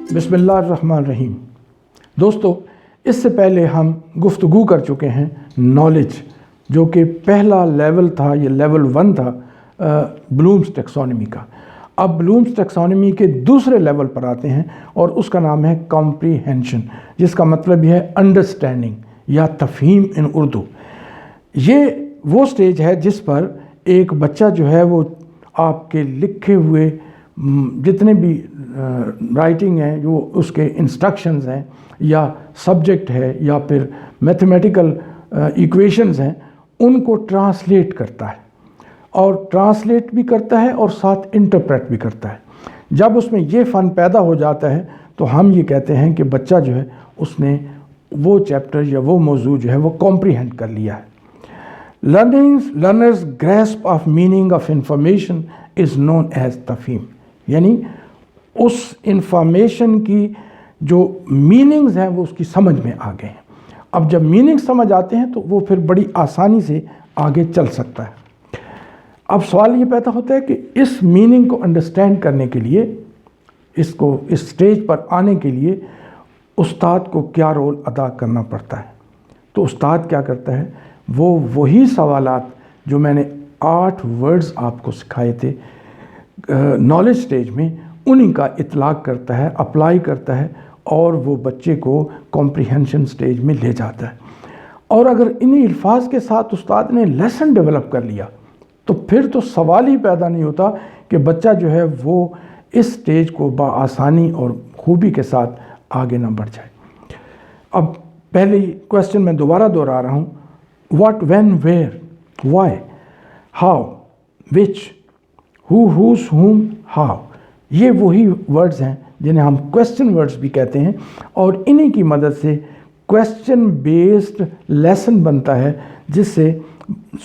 बिस्मिल्लाहिर्रहमानिर्रहीम। दोस्तों, इससे पहले हम गुफ्तगू कर चुके हैं नॉलेज, जो कि पहला लेवल था, ये लेवल 1 था ब्लूम्स टेक्सोनॉमी का। अब ब्लूम्स टेक्सोनॉमी के दूसरे लेवल पर आते हैं और उसका नाम है कॉम्प्रीहेंशन, जिसका मतलब ये है अंडरस्टैंडिंग या तफहीम इन उर्दू। ये वो स्टेज है जिस पर एक बच्चा जो है वो आपके लिखे हुए जितने भी राइटिंग है, जो उसके इंस्ट्रक्शंस हैं या सब्जेक्ट है या फिर मैथमेटिकल इक्वेशंस हैं, उनको ट्रांसलेट करता है और ट्रांसलेट भी करता है और साथ इंटरप्रेट भी करता है। जब उसमें ये फ़न पैदा हो जाता है तो हम ये कहते हैं कि बच्चा जो है उसने वो चैप्टर या वो मौजू जो है वो कॉम्प्रीहेंड कर लिया है। Learners grasp of meaning of information is known as तफहीम, यानी उस इंफॉर्मेशन की जो मीनिंग्स हैं वो उसकी समझ में आ गए हैं। अब जब मीनिंग समझ आते हैं तो वो फिर बड़ी आसानी से आगे चल सकता है। अब सवाल ये पैदा होता है कि इस मीनिंग को अंडरस्टैंड करने के लिए, इसको इस स्टेज पर आने के लिए उस्ताद को क्या रोल अदा करना पड़ता है। तो उस्ताद क्या करता है, वो वही सवालात जो मैंने 8 वर्ड्स आपको सिखाए थे नॉलेज स्टेज में, उन्हीं का इतलाक़ करता है, अप्लाई करता है और वो बच्चे को कॉम्प्रीहेंशन स्टेज में ले जाता है। और अगर इन्हीं अल्फाज के साथ उस्ताद ने लेसन डेवलप कर लिया तो फिर तो सवाल ही पैदा नहीं होता कि बच्चा जो है वो इस स्टेज को बआसानी और खूबी के साथ आगे ना बढ़ जाए। अब पहले क्वेश्चन मैं दोबारा दोहरा रहा हूँ, what, when, where, why, how, which, who, whose, whom, how, ये वही वर्ड्स हैं जिन्हें हम क्वेश्चन वर्ड्स भी कहते हैं और इन्हीं की मदद से क्वेश्चन बेस्ड लेसन बनता है, जिससे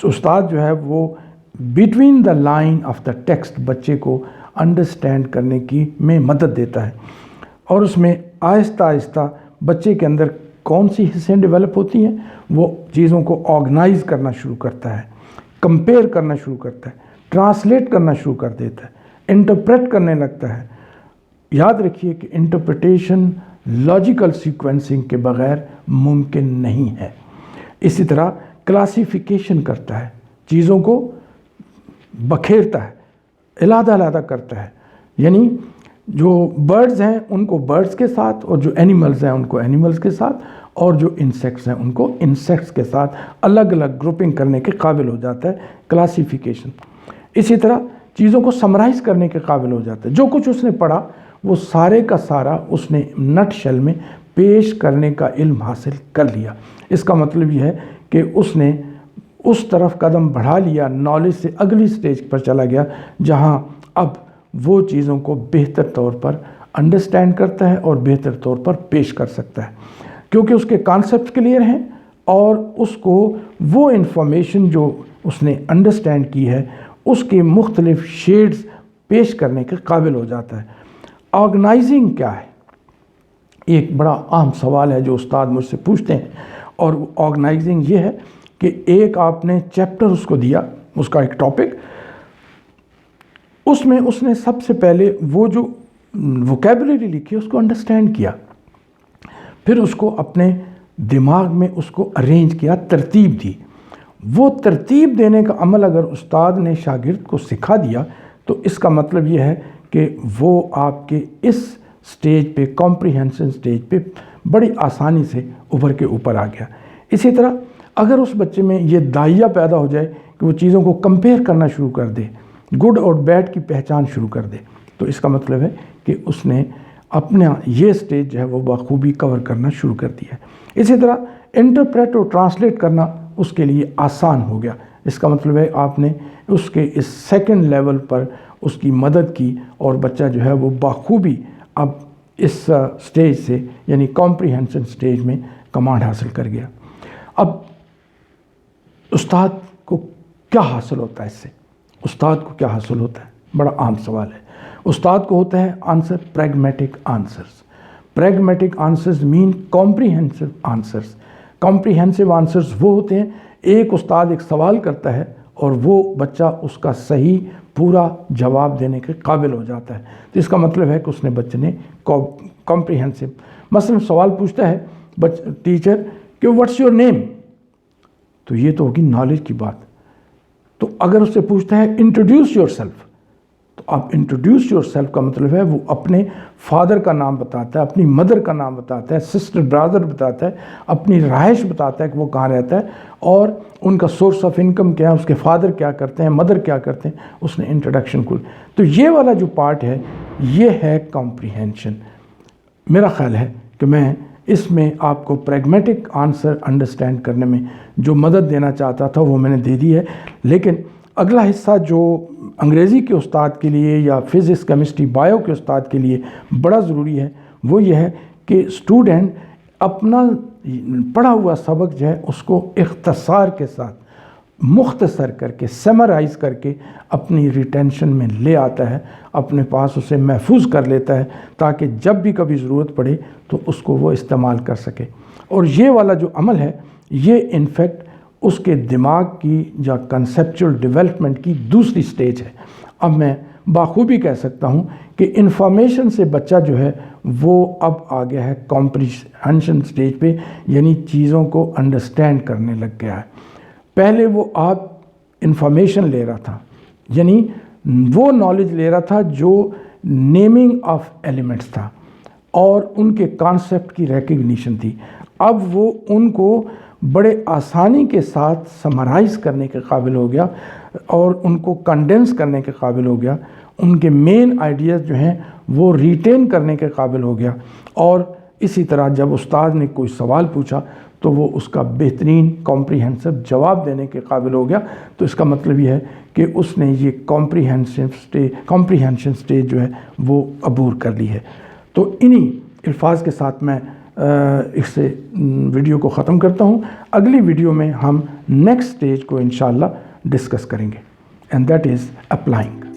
उस्ताद जो है वो between the line of the text बच्चे को अंडरस्टैंड करने की में मदद देता है। और उसमें आहिस्ता आहिस्ता बच्चे के अंदर कौन सी हिस्सें डेवलप होती हैं, वो चीज़ों को ऑर्गेनाइज करना शुरू करता है, कंपेयर करना शुरू करता है, ट्रांसलेट करना शुरू कर देता है, इंटरप्रेट करने लगता है। याद रखिए कि इंटरप्रिटेशन लॉजिकल सीक्वेंसिंग के बगैर मुमकिन नहीं है। इसी तरह क्लासिफिकेशन करता है, चीज़ों को बखेरता है, अलग-अलग करता है, यानी जो बर्ड्स हैं उनको बर्ड्स के साथ और जो एनिमल्स हैं उनको एनिमल्स के साथ और जो इंसेक्ट्स हैं उनको इंसेक्ट्स के साथ अलग अलग ग्रुपिंग करने के काबिल हो जाता है, क्लासिफिकेशन। इसी तरह चीज़ों को समराइज़ करने के काबिल हो जाता है। जो कुछ उसने पढ़ा वो सारे का सारा उसने नट शेल में पेश करने का इल्म हासिल कर लिया। इसका मतलब यह है कि उसने उस तरफ कदम बढ़ा लिया, नॉलेज से अगली स्टेज पर चला गया, जहाँ अब वो चीज़ों को बेहतर तौर पर अंडरस्टैंड करता है और बेहतर तौर पर पेश कर सकता है, क्योंकि उसके कॉन्सेप्ट क्लियर हैं और उसको वो इन्फॉर्मेशन जो उसने अंडरस्टैंड की है उसके मुख्तलिफ शेड्स पेश करने के काबिल हो जाता है। ऑर्गेनाइजिंग क्या है, एक बड़ा आम सवाल है जो उस्ताद मुझसे पूछते हैं, और ऑर्गेनाइजिंग ये है कि एक आपने चैप्टर उसको दिया, उसका एक टॉपिक, उसमें उसने सबसे पहले वो जो वोकैबुलरी लिखी उसको अंडरस्टैंड किया, फिर उसको अपने दिमाग में उसको अरेंज किया, तरतीब दी। वो तरतीब देने का अमल अगर उस्ताद ने शागिर्द को सिखा दिया तो इसका मतलब ये है कि वो आपके इस स्टेज पे, कॉम्प्रीहेंशन स्टेज पे बड़ी आसानी से उभर के ऊपर आ गया। इसी तरह अगर उस बच्चे में ये दाहिया पैदा हो जाए कि वो चीज़ों को कंपेयर करना शुरू कर दे, गुड और बैड की पहचान शुरू कर दे, तो इसका मतलब है कि उसने अपना ये स्टेज जो है वो बखूबी कवर करना शुरू कर दिया है। इसी तरह इंटरप्रेट और ट्रांसलेट करना उसके लिए आसान हो गया। इसका मतलब है आपने उसके इस सेकंड लेवल पर उसकी मदद की और बच्चा जो है वो बखूबी अब इस स्टेज से, यानी कॉम्प्रीहेंशन स्टेज में कमांड हासिल कर गया। अब उस्ताद को क्या हासिल होता है इससे? उस्ताद को क्या हासिल होता है? बड़ा आम सवाल है। उस्ताद को होता है answer pragmatic answers. Pragmatic answers mean comprehensive answers. Comprehensive answers वो होते हैं, एक उस्ताद एक सवाल करता है और वो बच्चा उसका सही پورا جواب دینے کے قابل ہو جاتا ہے. تو اس کا مطلب ہے کہ اس نے بچے نے کمپریہنسو. مثلا سوال پوچھتا ہے ٹیچر کہ واٹس یور نیم، تو یہ تو ہوگی نالج کی بات. تو اگر اس سے پوچھتا ہے انٹروڈیوس یور سیلف، تو آپ انٹروڈیوس یور سیلف کا مطلب ہے وہ اپنے فادر کا نام بتاتا ہے، اپنی مدر کا نام بتاتا ہے، سسٹر برادر بتاتا ہے، اپنی رہائش بتاتا ہے کہ وہ کہاں رہتا ہے اور ان کا سورس آف انکم کیا ہے، اس کے فادر کیا کرتے ہیں، مدر کیا کرتے ہیں. اس نے انٹروڈکشن کو. تو یہ والا جو پارٹ ہے یہ ہے کمپریہنشن. میرا خیال ہے کہ میں اس میں آپ کو پریگمیٹک آنسر انڈرسٹینڈ کرنے میں جو مدد دینا چاہتا تھا وہ میں نے دے دی ہے. لیکن اگلا حصہ جو انگریزی کے استاد کے لیے یا فزکس کیمسٹری بایو کے استاد کے لیے بڑا ضروری ہے وہ یہ ہے کہ اسٹوڈنٹ اپنا پڑھا ہوا سبق جو ہے اس کو اختصار کے ساتھ مختصر کر کے سمرائز کر کے اپنی ریٹینشن میں لے آتا ہے، اپنے پاس اسے محفوظ کر لیتا ہے تاکہ جب بھی کبھی ضرورت پڑے تو اس کو وہ استعمال کر سکے. اور یہ والا جو عمل ہے یہ انفیکٹ اس کے دماغ کی یا کنسیپچول ڈیولپمنٹ کی دوسری سٹیج ہے. اب میں بخوبی کہہ سکتا ہوں کہ انفارمیشن سے بچہ جو ہے وہ اب آ گیا ہے کمپریہنشن سٹیج پہ، یعنی چیزوں کو انڈرسٹینڈ کرنے لگ گیا ہے. پہلے وہ آپ انفارمیشن لے رہا تھا، یعنی وہ نالج لے رہا تھا جو نیمنگ آف ایلیمنٹس تھا اور ان کے کانسیپٹ کی ریکگنیشن تھی. اب وہ ان کو بڑے آسانی کے ساتھ سمرائز کرنے کے قابل ہو گیا اور ان کو کنڈینس کرنے کے قابل ہو گیا. ان کے مین آئیڈیاز جو ہیں وہ ریٹین کرنے کے قابل ہو گیا. اور اسی طرح جب استاد نے کوئی سوال پوچھا تو وہ اس کا بہترین کمپریہنسو جواب دینے کے قابل ہو گیا. تو اس کا مطلب یہ ہے کہ اس نے یہ کمپریہنشن سٹیج جو ہے وہ عبور کر لی ہے. تو انہی الفاظ کے ساتھ میں اس سے ویڈیو کو ختم کرتا ہوں. اگلی ویڈیو میں ہم نیکسٹ سٹیج کو انشاءاللہ ڈسکس کریں گے، اینڈ دیٹ از اپلائنگ.